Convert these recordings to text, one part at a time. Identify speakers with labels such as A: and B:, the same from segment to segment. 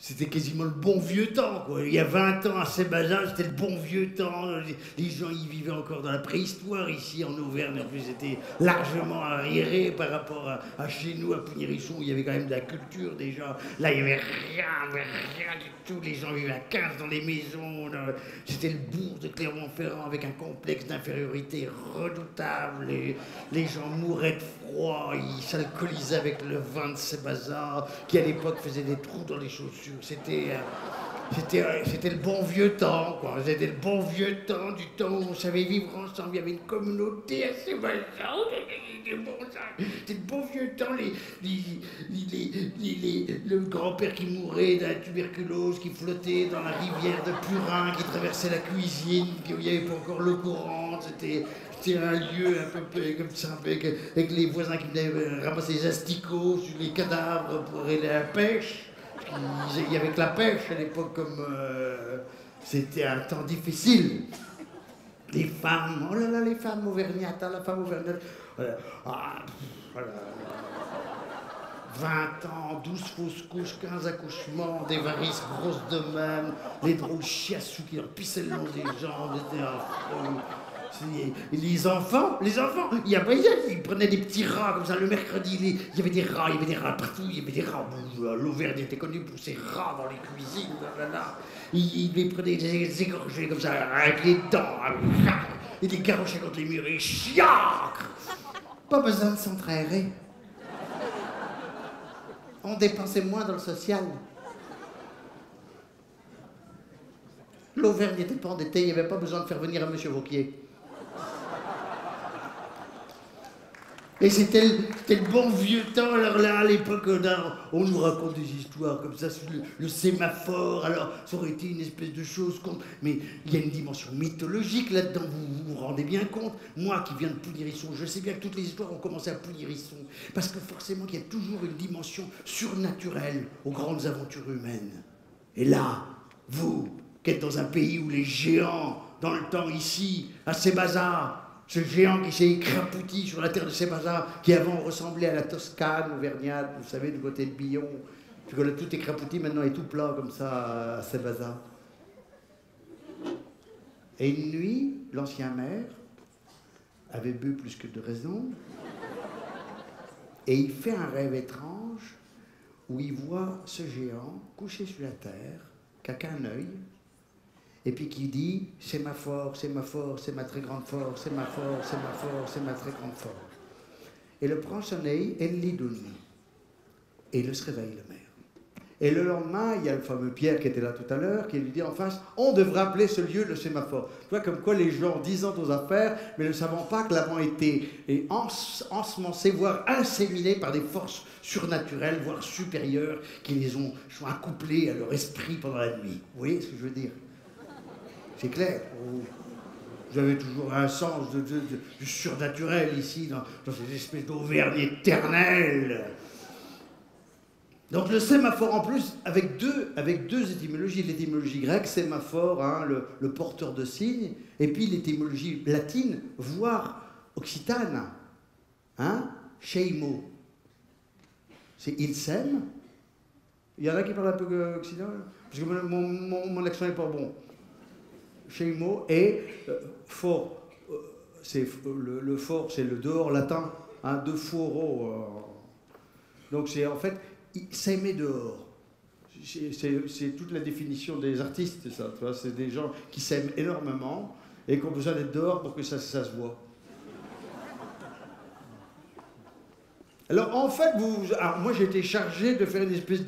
A: C'était quasiment le bon vieux temps, quoi. Il y a 20 ans, à Sébaza, c'était le bon vieux temps. Les gens y vivaient encore dans la préhistoire, ici, en Auvergne. En plus, c'était largement arriéré par rapport à chez nous, à Pugnérisson, où il y avait quand même de la culture, déjà. Là, il n'y avait rien du tout. Les gens vivaient à 15 dans les maisons. C'était le bourg de Clermont-Ferrand, avec un complexe d'infériorité redoutable. Les gens mouraient de froid, ils s'alcoolisaient avec le vin de Sébaza, qui à l'époque faisait des trous dans les chaussures. C'était le bon vieux temps, quoi. C'était le bon vieux temps, du temps où on savait vivre ensemble. Il y avait une communauté assez malsaine. C'était le bon vieux temps, le grand-père qui mourait de la tuberculose, qui flottait dans la rivière de Purin, qui traversait la cuisine, où il n'y avait pas encore l'eau courante. C'était un lieu un peu comme ça, avec les voisins qui venaient ramasser les asticots sur les cadavres pour aller à la pêche. Il y avait que la pêche à l'époque, comme c'était un temps difficile. Les femmes, oh là là, les femmes auvergnates, la femme auvergnate. Voilà. 20 ans, 12 fausses couches, 15 accouchements, des varices grosses de même, les drôles chiassous qui leur pissaient le long des jambes, c'était affreux. Les enfants, ils prenaient des petits rats comme ça le mercredi. Il y avait des rats partout, il y avait des rats. L'Auvergne était connue pour ses rats dans les cuisines. Ils les prenaient, les égorgeaient comme ça, avec les dents, et les garochaient contre les murs, et chiacre. Pas besoin de s'entraîner. On dépensait moins dans le social. L'Auvergne n'était pas endettée, il n'y avait pas besoin de faire venir un monsieur Vauquier. Et c'était le bon vieux temps. Alors là, à l'époque, on nous raconte des histoires comme ça sur le sémaphore. Alors, ça aurait été une espèce de chose mais il y a une dimension mythologique là-dedans, vous vous rendez bien compte. Moi qui viens de Pugnérisson, je sais bien que toutes les histoires ont commencé à Pugnérisson. Parce que forcément, il y a toujours une dimension surnaturelle aux grandes aventures humaines. Et là, vous, qui êtes dans un pays où les géants, dans le temps ici, à Sébaza, ce géant qui s'est écrapouti sur la terre de Sébaza, qui avant ressemblait à la Toscane auvergnate, vous savez, du côté de Billon. Tout écrapouti, maintenant est tout plat comme ça à Sébaza. Et une nuit, l'ancien maire avait bu plus que de raison, et il fait un rêve étrange où il voit ce géant couché sur la terre, qui n'a qu'un œil, et puis qui dit « c'est ma force, c'est ma force, c'est ma très grande force, c'est ma force, c'est ma force, c'est ma très grande force ». Et le prend son œil, Enli Dunni. Et il se réveille, le maire. Et le lendemain, il y a le fameux Pierre qui était là tout à l'heure, qui lui dit en face « on devrait appeler ce lieu le sémaphore ». Tu vois, comme quoi les gens disent aux affaires, mais ne savant pas que l'avant été ensemencé, voire inséminé par des forces surnaturelles, voire supérieures, qui sont accouplées à leur esprit pendant la nuit. Vous voyez ce que je veux dire ? C'est clair. Vous avez toujours un sens du surnaturel ici, dans ces espèces d'Auvergne éternelle. Donc le sémaphore en plus, avec deux étymologies. L'étymologie grecque, sémaphore, hein, le porteur de signes, et puis l'étymologie latine, voire occitane, hein, sheimo. C'est il sème. Il y en a qui parlent un peu occitan, parce que mon accent n'est pas bon. Sheimo et fort, le fort, c'est le dehors latin, hein, de foro. Donc c'est en fait s'aimer dehors. C'est toute la définition des artistes, ça. Tu vois, c'est des gens qui s'aiment énormément et qui ont besoin d'être dehors pour que ça se voit. Alors en fait, moi j'ai été chargé de faire une espèce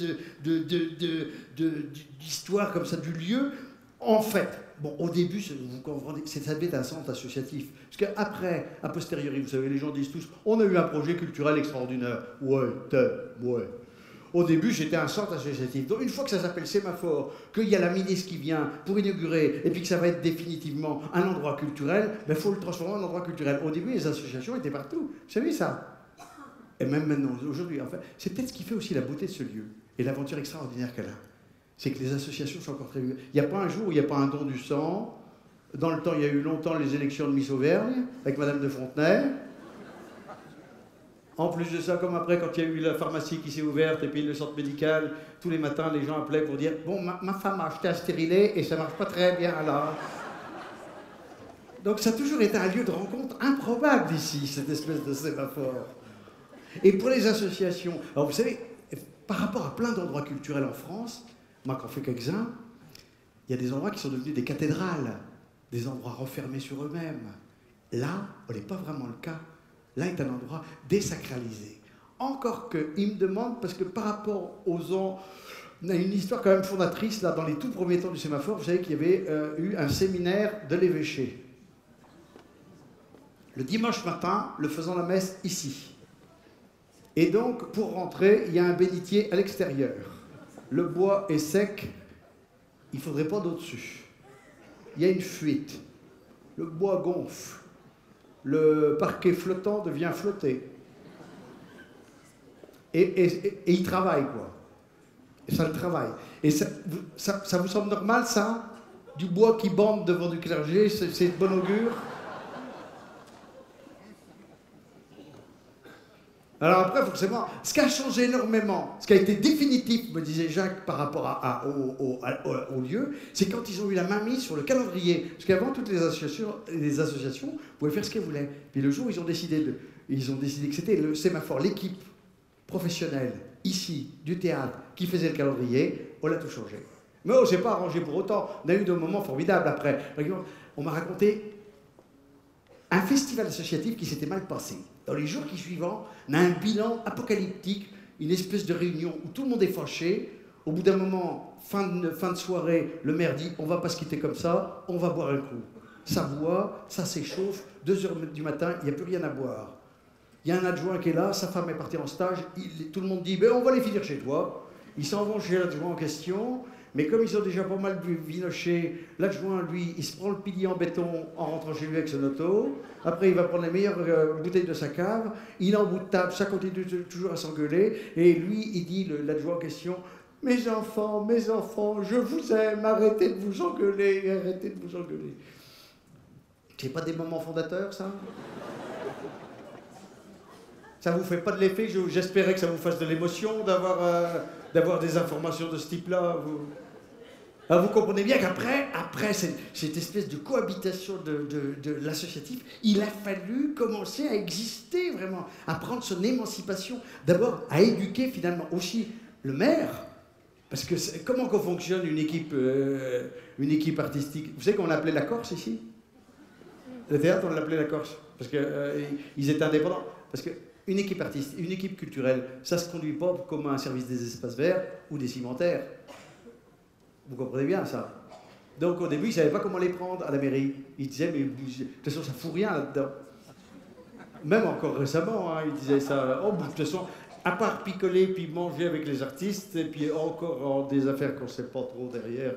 A: d'histoire comme ça du lieu. En fait, bon, au début, vous comprenez, ça devait être un centre associatif. Parce qu'après, a posteriori, vous savez, les gens disent tous, on a eu un projet culturel extraordinaire. Ouais. Au début, c'était un centre associatif. Donc une fois que ça s'appelle sémaphore, qu'il y a la ministre qui vient pour inaugurer, et puis que ça va être définitivement un endroit culturel, il faut le transformer en endroit culturel. Au début, les associations étaient partout. Vous savez ça? Et même maintenant, aujourd'hui, en fait, c'est peut-être ce qui fait aussi la beauté de ce lieu, et l'aventure extraordinaire qu'elle a. C'est que les associations sont encore très vives. Il n'y a pas un jour où il n'y a pas un don du sang. Dans le temps, il y a eu longtemps les élections de Miss Auvergne, avec Madame de Fontenay. En plus de ça, comme après, quand il y a eu la pharmacie qui s'est ouverte et puis le centre médical, tous les matins, les gens appelaient pour dire « Bon, ma femme a acheté un stérilet et ça marche pas très bien, là. » Donc ça a toujours été un lieu de rencontre improbable ici, cette espèce de sémaphore. Et pour les associations, alors vous savez, par rapport à plein d'endroits culturels en France, moi qu'en fais quelques-uns, il y a des endroits qui sont devenus des cathédrales, des endroits refermés sur eux-mêmes. Là, ce n'est pas vraiment le cas. Là est un endroit désacralisé. Encore qu'il me demande, parce que par rapport aux gens, on a une histoire quand même fondatrice, là, dans les tout premiers temps du sémaphore, vous savez qu'il y avait eu un séminaire de l'évêché. Le dimanche matin, le faisant la messe ici. Et donc, pour rentrer, il y a un bénitier à l'extérieur. Le bois est sec, il ne faudrait pas d'eau dessus. Il y a une fuite. Le bois gonfle. Le parquet flottant devient flotté. Et il travaille, quoi. Et ça le travaille. Et ça vous semble normal, ça? Du bois qui bande devant du clergé, c'est de bon augure? Alors après, forcément, ce qui a changé énormément, ce qui a été définitif, me disait Jacques, par rapport au lieu, c'est quand ils ont eu la main mise sur le calendrier. Parce qu'avant, toutes les associations pouvaient faire ce qu'elles voulaient. Puis le jour où ils ont décidé que c'était le sémaphore, l'équipe professionnelle, ici, du théâtre, qui faisait le calendrier, on l'a tout changé. Mais on ne s'est pas arrangé pour autant. On a eu des moments formidables après. Par exemple, on m'a raconté un festival associatif qui s'était mal passé. Dans les jours qui suivent, on a un bilan apocalyptique, une espèce de réunion où tout le monde est fâché. Au bout d'un moment, fin de soirée, le maire dit « on ne va pas se quitter comme ça, on va boire un coup ». Ça boit, ça s'échauffe, 2 heures du matin, il n'y a plus rien à boire. Il y a un adjoint qui est là, sa femme est partie en stage, tout le monde dit ben, « on va les finir chez toi ». Ils s'en vont chez l'adjoint en question, mais comme ils ont déjà pas mal vinoché, l'adjoint, lui, il se prend le pilier en béton en rentrant chez lui avec son auto. Après, il va prendre les meilleures bouteilles de sa cave. Il est en bout de table, ça continue toujours à s'engueuler. Et lui, il dit, l'adjoint en question, « Mes enfants, je vous aime, arrêtez de vous engueuler, arrêtez de vous engueuler. » C'est pas des moments fondateurs, ça? Ça vous fait pas de l'effet? J'espérais que ça vous fasse de l'émotion d'avoir des informations de ce type-là. Alors vous comprenez bien qu'après cette espèce de cohabitation de l'associatif, il a fallu commencer à exister vraiment, à prendre son émancipation, d'abord à éduquer finalement aussi le maire. Parce que comment qu'on fonctionne une équipe artistique? Vous savez qu'on l'appelait la Corse ici? Le théâtre, on l'appelait la Corse. Parce qu'ils étaient indépendants. Parce qu'une équipe artistique, une équipe culturelle, ça ne se conduit pas comme un service des espaces verts ou des cimentaires. Vous comprenez bien ça? Donc au début, ils ne savaient pas comment les prendre à la mairie. Ils disaient, mais de toute façon, ça ne fout rien là-dedans. Même encore récemment, ils disaient ça. Oh, de toute façon, à part picoler puis manger avec les artistes, et puis encore des affaires qu'on ne sait pas trop derrière.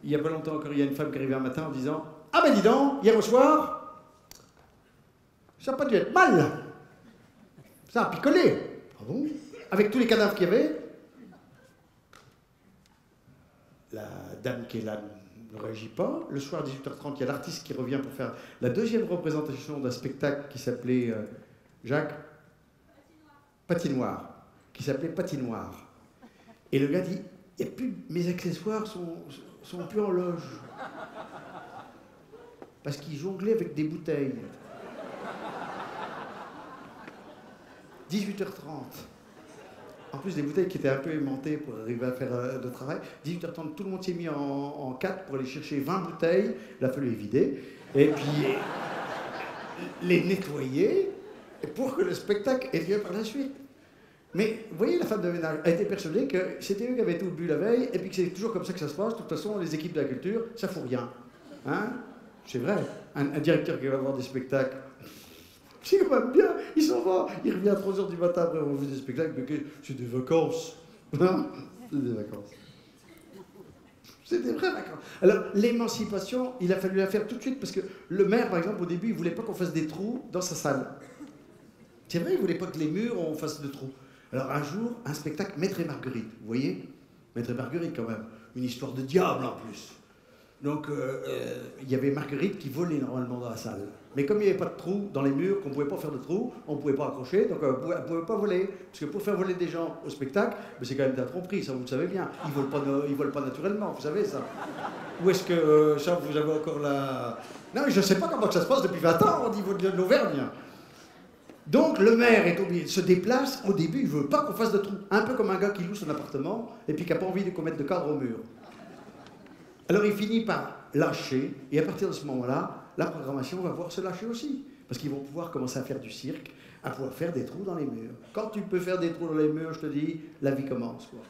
A: Il n'y a pas longtemps encore, il y a une femme qui arrivait un matin en disant « Ah ben dis donc, hier au soir, ça n'a pas dû être mal. Ça a picolé. » Ah bon? Avec tous les cadavres qu'il y avait. La dame qui est là ne réagit pas. Le soir à 18h30, il y a l'artiste qui revient pour faire la deuxième représentation d'un spectacle qui s'appelait Jacques Patinoire, qui s'appelait Patinoire. Et le gars dit, mes accessoires sont plus en loge. Parce qu'il jonglait avec des bouteilles. 18h30. En plus, des bouteilles qui étaient un peu aimantées pour arriver à faire le travail. 18h30, tout le monde s'est mis en 4 pour aller chercher 20 bouteilles. Il a fallu les vider. Et puis, les nettoyer pour que le spectacle ait lieu par la suite. Mais, vous voyez, la femme de ménage a été persuadée que c'était eux qui avaient tout bu la veille et puis que c'est toujours comme ça que ça se passe. De toute façon, les équipes de la culture, ça fout rien. Hein? C'est vrai. Un directeur qui va voir des spectacles, c'est quand même bien, il s'en va, il revient à 3h du matin après avoir vu des spectacles, mais c'est des vacances. Hein? C'est des vacances. C'est des vraies vacances. Alors, l'émancipation, il a fallu la faire tout de suite, parce que le maire, par exemple, au début, il ne voulait pas qu'on fasse des trous dans sa salle. C'est vrai, il ne voulait pas que les murs, on fasse de trous. Alors, un jour, un spectacle, Maître et Marguerite, vous voyez? Maître et Marguerite, quand même. Une histoire de diable, en plus. Donc, il y avait Marguerite qui volait normalement dans la salle. Mais comme il n'y avait pas de trou dans les murs, qu'on ne pouvait pas faire de trou, on ne pouvait pas accrocher, donc elle ne pouvait pas voler. Parce que pour faire voler des gens au spectacle, c'est quand même de la tromperie, ça vous le savez bien. Ils ne volent pas naturellement, vous savez ça. Ou est-ce que ça, vous avez encore la... Non, je ne sais pas comment ça se passe depuis 20 ans au niveau de l'Auvergne. Donc le maire est obligé, se déplace, au début il ne veut pas qu'on fasse de trou. Un peu comme un gars qui loue son appartement et puis qui n'a pas envie qu'on mette de cadre au mur. Alors il finit par lâcher, et à partir de ce moment-là, la programmation va pouvoir se lâcher aussi. Parce qu'ils vont pouvoir commencer à faire du cirque, à pouvoir faire des trous dans les murs. Quand tu peux faire des trous dans les murs, je te dis, la vie commence, quoi.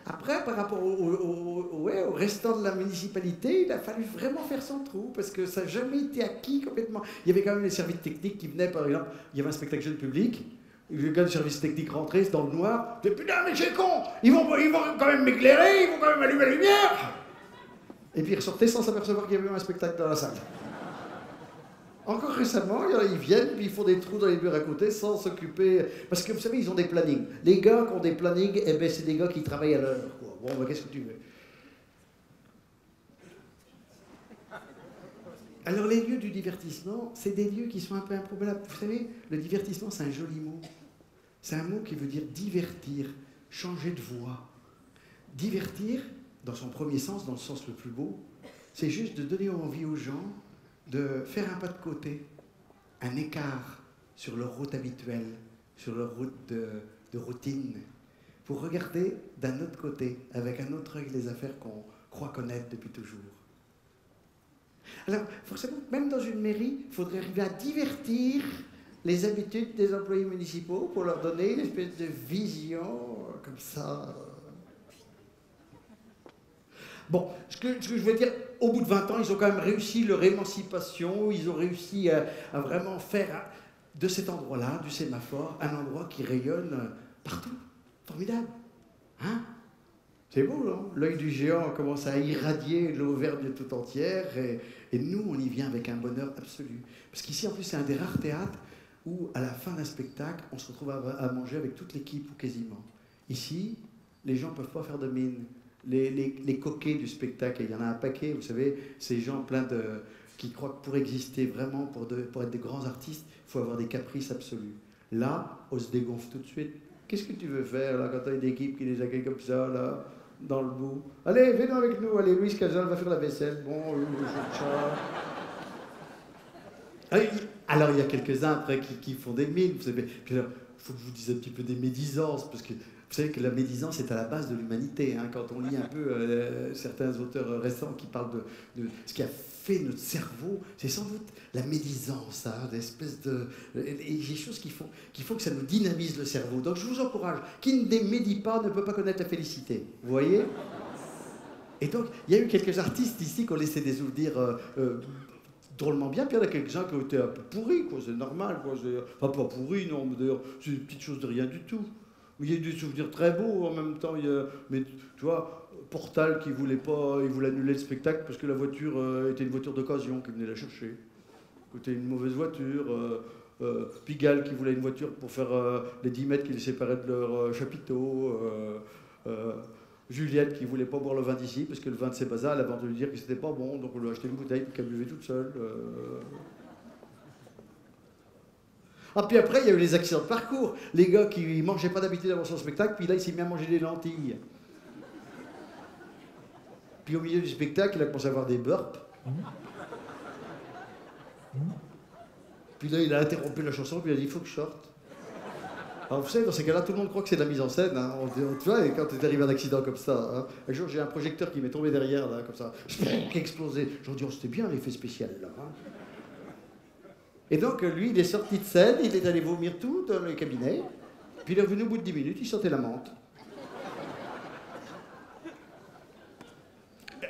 A: Après, par rapport au restant de la municipalité, il a fallu vraiment faire son trou, parce que ça n'a jamais été acquis complètement. Il y avait quand même les services techniques qui venaient, par exemple, il y avait un spectacle jeune public, le gars du service technique rentrait dans le noir, il disait, putain mais c'est con, ils vont quand même m'éclairer, ils vont quand même allumer la lumière. Et puis ils ressortaient sans s'apercevoir qu'il y avait un spectacle dans la salle. Encore récemment, ils viennent, puis ils font des trous dans les murs à côté sans s'occuper. Parce que vous savez, ils ont des plannings. Les gars qui ont des plannings, eh ben, c'est des gars qui travaillent à l'heure. Bon, ben, qu'est-ce que tu veux? Alors, les lieux du divertissement, c'est des lieux qui sont un peu improbables. Vous savez, le divertissement, c'est un joli mot. C'est un mot qui veut dire divertir, changer de voix. Divertir, dans son premier sens, dans le sens le plus beau, c'est juste de donner envie aux gens de faire un pas de côté, un écart sur leur route habituelle, sur leur route de routine, pour regarder d'un autre côté, avec un autre œil, les affaires qu'on croit connaître depuis toujours. Alors, forcément, même dans une mairie, il faudrait arriver à divertir les habitudes des employés municipaux pour leur donner une espèce de vision comme ça. Bon, ce que je veux dire, au bout de 20 ans, ils ont quand même réussi leur émancipation, ils ont réussi à vraiment faire de cet endroit-là, du sémaphore, un endroit qui rayonne partout. Formidable. Hein? C'est beau, non? L'œil du géant commence à irradier l'Auvergne tout entière, et nous, on y vient avec un bonheur absolu. Parce qu'ici, en plus, c'est un des rares théâtres où, à la fin d'un spectacle, on se retrouve à manger avec toute l'équipe, ou quasiment. Ici, les gens ne peuvent pas faire de mine. Les coquets du spectacle, il y en a un paquet, vous savez, ces gens qui croient que pour exister vraiment, pour être des grands artistes, il faut avoir des caprices absolus. Là, on se dégonfle tout de suite. Qu'est-ce que tu veux faire là, quand tu as une équipe qui les accueille comme ça, là, dans le bout? Allez, viens avec nous, allez, Louise Cazal va faire la vaisselle. Bon, alors, il y a quelques-uns après qui font des mines, vous savez. Puis alors, il faut que je vous dise un petit peu des médisances, parce que vous savez que la médisance est à la base de l'humanité. Hein, quand on lit un peu certains auteurs récents qui parlent de ce qui a fait notre cerveau, c'est sans doute la médisance, hein, d'espèces de... Et des choses qui font que ça nous dynamise le cerveau. Donc je vous encourage, qui ne démédie pas ne peut pas connaître la félicité. Vous voyez? Et donc, il y a eu quelques artistes ici qui ont laissé des souvenirs drôlement bien, puis il y en a quelques-uns qui ont été un peu pourris, quoi, c'est normal. Quoi, enfin, pas pourris, non, mais d'ailleurs, c'est une petite chose de rien du tout. Il y a eu des souvenirs très beaux en même temps. Mais tu vois, Portal qui voulait pas, il voulait annuler le spectacle parce que la voiture était une voiture d'occasion qui venait la chercher. C'était une mauvaise voiture. Pigalle qui voulait une voiture pour faire les 10 mètres qui les séparaient de leur chapiteau. Juliette qui voulait pas boire le vin d'ici parce que le vin de Sébaza, elle avait entendu dire que c'était pas bon, donc on lui a acheté une bouteille qu'elle buvait toute seule. Ah, puis après, il y a eu les accidents de parcours. Les gars qui ne mangeaient pas d'habitude avant son spectacle, puis là, il s'est mis à manger des lentilles. Puis au milieu du spectacle, il a commencé à avoir des burps. Puis là, il a interrompu la chanson, puis il a dit, il faut que je sorte. Alors vous savez, dans ces cas-là, tout le monde croit que c'est de la mise en scène. Hein. Tu vois, et quand tu arrivé à un accident comme ça, hein. Un jour, j'ai un projecteur qui m'est tombé derrière, là, comme ça, qui a explosé. J'ai dit, oh, c'était bien l'effet spécial, là. Hein. Et donc, lui, il est sorti de scène, il est allé vomir tout dans le cabinet, puis il est revenu au bout de 10 minutes, il sentait la menthe.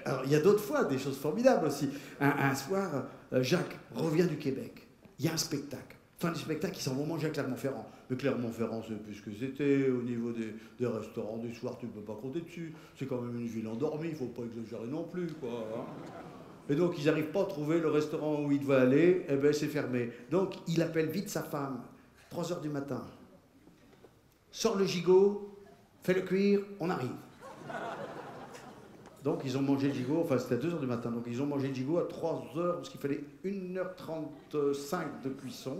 A: Alors, il y a d'autres fois des choses formidables aussi. Un soir, Jacques revient du Québec. Il y a un spectacle. Fin du spectacle, ils s'en vont manger à Clermont-Ferrand. Mais Clermont-Ferrand, c'est plus ce que c'était. Au niveau des restaurants, des soirs, tu ne peux pas compter dessus. C'est quand même une ville endormie, il ne faut pas exagérer non plus, quoi. Hein. Et donc, ils n'arrivent pas à trouver le restaurant où ils devaient aller, eh bien, c'est fermé. Donc, il appelle vite sa femme, 3h du matin. Sors le gigot, fais le cuire, on arrive. Donc ils ont mangé le gigot, enfin c'était à 2 h du matin, donc ils ont mangé le gigot à 3 h, parce qu'il fallait 1 h 35 de cuisson.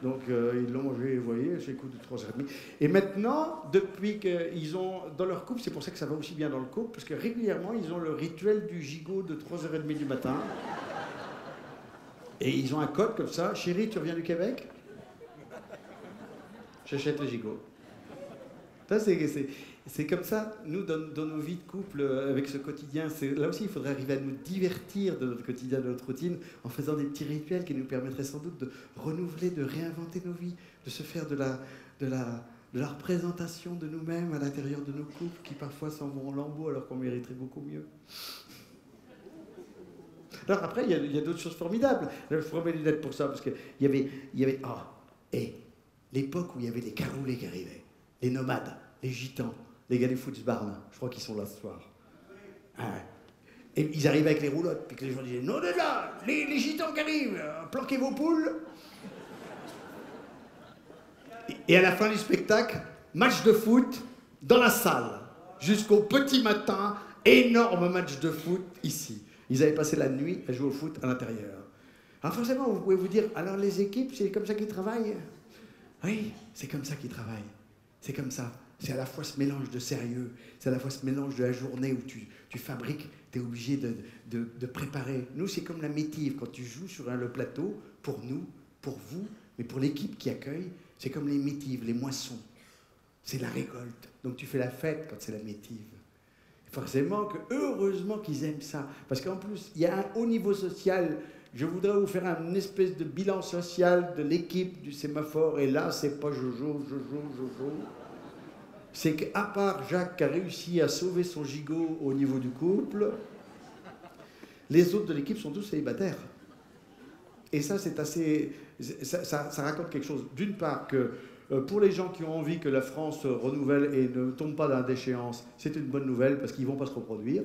A: Donc ils l'ont mangé, vous voyez, chez le coup de 3 h 30. Et maintenant, depuis qu'ils ont, dans leur couple, c'est pour ça que ça va aussi bien dans le couple, parce que régulièrement, ils ont le rituel du gigot de 3 h 30 du matin. Et ils ont un code comme ça. Chérie, tu reviens du Québec? J'achète le gigot. Ça, c'est comme ça, nous, dans nos vies de couple, avec ce quotidien, là aussi, il faudrait arriver à nous divertir de notre quotidien, de notre routine, en faisant des petits rituels qui nous permettraient sans doute de renouveler, de réinventer nos vies, de se faire de la représentation de nous-mêmes à l'intérieur de nos couples, qui parfois s'en vont en lambeaux alors qu'on mériterait beaucoup mieux. Alors après, il y a d'autres choses formidables. Là, je promets des lunettes pour ça, parce qu'il y avait l'époque où il y avait les caroulés qui arrivaient, les nomades, les gitans, les gars des Footsbarn, je crois qu'ils sont là ce soir. Ah ouais. Et ils arrivaient avec les roulottes, puis que les gens disaient « Non, déjà, les gitans qui arrivent, planquez vos poules !» Et à la fin du spectacle, match de foot dans la salle, jusqu'au petit matin, énorme match de foot ici. Ils avaient passé la nuit à jouer au foot à l'intérieur. Alors forcément, vous pouvez vous dire « Alors les équipes, c'est comme ça qu'ils travaillent ?» Oui, c'est comme ça qu'ils travaillent. C'est comme ça. C'est à la fois ce mélange de sérieux, c'est à la fois ce mélange de la journée où tu fabriques, tu es obligé de préparer. Nous, c'est comme la métive. Quand tu joues sur le plateau, pour nous, pour vous, mais pour l'équipe qui accueille, c'est comme les métives, les moissons. C'est la récolte. Donc tu fais la fête quand c'est la métive. Forcément que, heureusement qu'ils aiment ça. Parce qu'en plus, il y a un haut niveau social. Je voudrais vous faire une espèce de bilan social de l'équipe du sémaphore. Et là, c'est pas Jojo. C'est qu'à part Jacques qui a réussi à sauver son gigot au niveau du couple, les autres de l'équipe sont tous célibataires. Et ça, c'est assez... Ça raconte quelque chose. D'une part, que pour les gens qui ont envie que la France se renouvelle et ne tombe pas dans la déchéance, c'est une bonne nouvelle parce qu'ils ne vont pas se reproduire.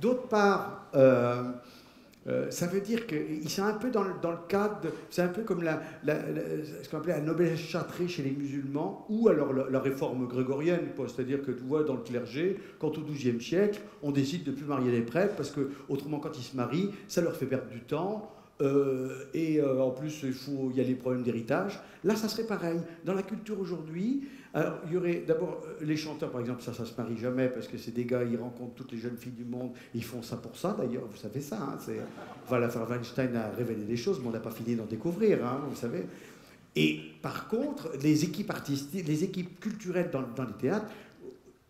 A: D'autre part, ça veut dire qu'ils sont un peu dans le cadre, c'est un peu comme ce qu'on appelait la noblesse châtrée chez les musulmans, ou alors la réforme grégorienne, c'est-à-dire que tu vois dans le clergé, quand au XIIe siècle, on décide de ne plus marier les prêtres, parce que autrement quand ils se marient, ça leur fait perdre du temps, en plus il y a les problèmes d'héritage. Là, ça serait pareil. Dans la culture aujourd'hui, alors, il y aurait d'abord les chanteurs, par exemple, ça se marie jamais parce que c'est des gars, ils rencontrent toutes les jeunes filles du monde, ils font ça pour ça d'ailleurs, vous savez ça. Hein, Weinstein a révélé des choses, mais on n'a pas fini d'en découvrir, hein, vous savez. Et par contre, les équipes artistiques, les équipes culturelles dans les théâtres,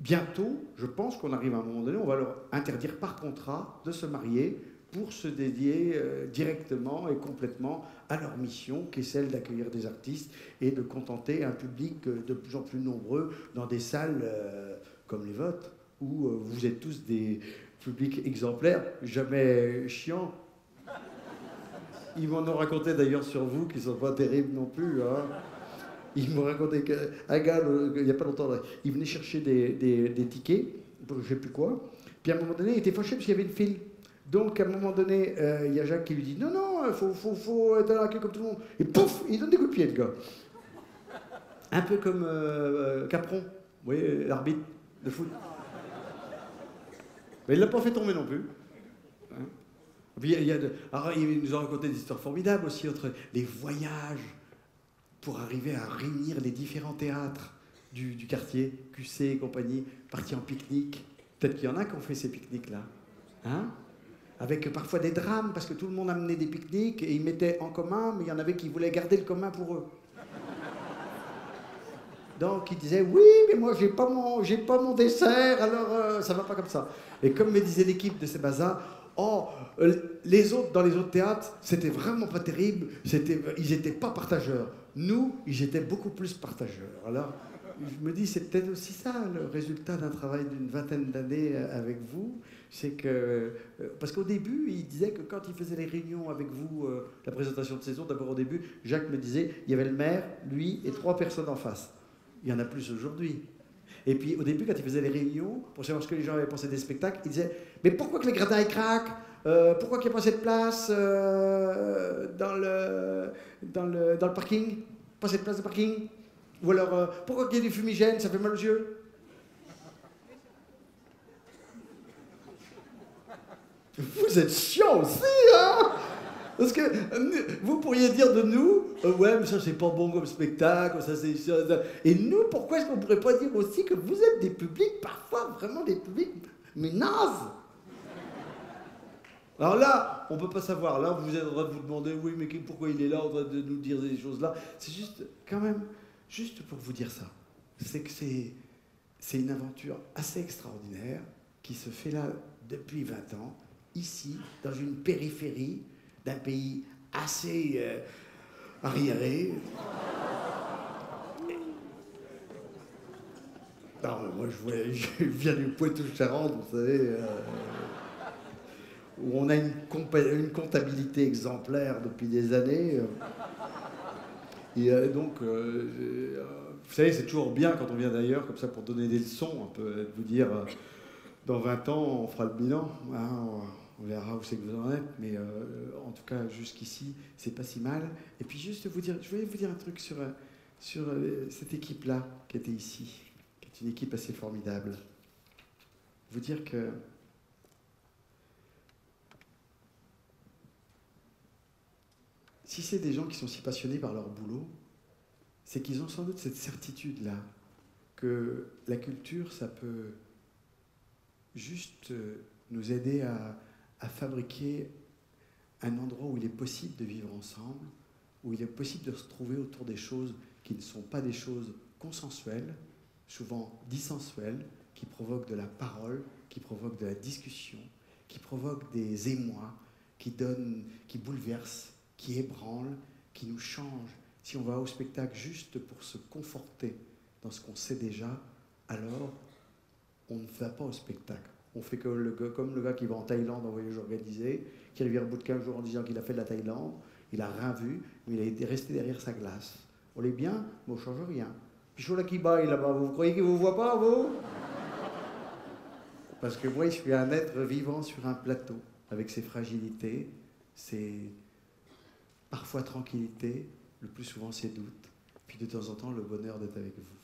A: bientôt, je pense qu'on arrive à un moment donné, on va leur interdire par contrat de se marier pour se dédier directement et complètement à leur mission, qui est celle d'accueillir des artistes et de contenter un public de plus en plus nombreux dans des salles comme les vôtres, où vous êtes tous des publics exemplaires, jamais chiants. Ils m'en ont raconté d'ailleurs sur vous, qui ne sont pas terribles non plus. Hein. Ils m'ont raconté qu'un gars, il n'y a pas longtemps, il venait chercher des tickets, pour je ne sais plus quoi, puis à un moment donné, il était fâché parce qu'il y avait une file. Donc, à un moment donné, il y a Jacques qui lui dit « Non, non, il faut être là comme tout le monde. » Et pouf, il donne des coups de pied, le gars. Un peu comme Capron, vous voyez, l'arbitre de foot. Mais il ne l'a pas fait tomber non plus. Hein. Puis, alors, il nous a raconté des histoires formidables aussi, entre les voyages pour arriver à réunir les différents théâtres du quartier, QC et compagnie, partis en pique-nique. Peut-être qu'il y en a qui ont fait ces pique-niques-là. Hein, avec parfois des drames, parce que tout le monde amenait des pique-niques et ils mettaient en commun, mais il y en avait qui voulaient garder le commun pour eux. Donc ils disaient « Oui, mais moi j'ai pas mon dessert, alors ça va pas comme ça. » Et comme me disait l'équipe de ces bazars, les autres, dans les autres théâtres, c'était vraiment pas terrible, ils étaient pas partageurs. Nous, ils étaient beaucoup plus partageurs. Alors, je me dis, c'est peut-être aussi ça, le résultat d'un travail d'une vingtaine d'années avec vous. C'est que... parce qu'au début, il disait que quand il faisait les réunions avec vous, la présentation de saison, d'abord au début, Jacques me disait, il y avait le maire, lui et 3 personnes en face. Il y en a plus aujourd'hui. Et puis au début, quand il faisait les réunions, pour savoir ce que les gens avaient pensé des spectacles, il disait, mais pourquoi que les gradins ils craquent, pourquoi qu'il n'y a pas assez de place dans le parking, pas assez de place de parking. Ou alors, pourquoi qu'il y ait du fumigène, ça fait mal aux yeux? Vous êtes chiant aussi, hein? Parce que vous pourriez dire de nous, ouais, mais ça c'est pas bon comme spectacle, ça c'est ça. Et nous, pourquoi est-ce qu'on pourrait pas dire aussi que vous êtes des publics, parfois vraiment des publics, mais nazes? Alors là, on peut pas savoir. Là, vous êtes en train de vous demander, oui, mais pourquoi il est là en train de nous dire des choses là? C'est juste, quand même, juste pour vous dire ça. C'est que c'est une aventure assez extraordinaire qui se fait là depuis 20 ans, ici, dans une périphérie d'un pays assez arriéré. Non, mais moi, je viens du Poitou-Charentes, vous savez, où on a une comptabilité exemplaire depuis des années. Et donc, vous savez, c'est toujours bien quand on vient d'ailleurs, comme ça, pour donner des leçons, un peu, de vous dire, dans 20 ans, on fera le bilan, hein, on verra où c'est que vous en êtes, mais en tout cas, jusqu'ici, c'est pas si mal. Et puis, juste vous dire, je voulais vous dire un truc sur cette équipe-là, qui était ici, qui est une équipe assez formidable. Vous dire que si c'est des gens qui sont si passionnés par leur boulot, c'est qu'ils ont sans doute cette certitude-là que la culture, ça peut juste nous aider à fabriquer un endroit où il est possible de vivre ensemble, où il est possible de se trouver autour des choses qui ne sont pas des choses consensuelles, souvent dissensuelles, qui provoquent de la parole, qui provoquent de la discussion, qui provoquent des émois, qui bouleversent, qui ébranlent, qui nous changent. Si on va au spectacle juste pour se conforter dans ce qu'on sait déjà, alors on ne va pas au spectacle. On fait comme le gars qui va en Thaïlande en voyage organisé, qui revient au bout de 15 jours en disant qu'il a fait de la Thaïlande, il n'a rien vu, mais il est resté derrière sa glace. On est bien, mais on ne change rien. Puis Chola qui baille là-bas, vous croyez qu'il ne vous voit pas, vous? Parce que moi, je suis un être vivant sur un plateau, avec ses fragilités, ses parfois tranquillités, le plus souvent ses doutes, puis de temps en temps le bonheur d'être avec vous.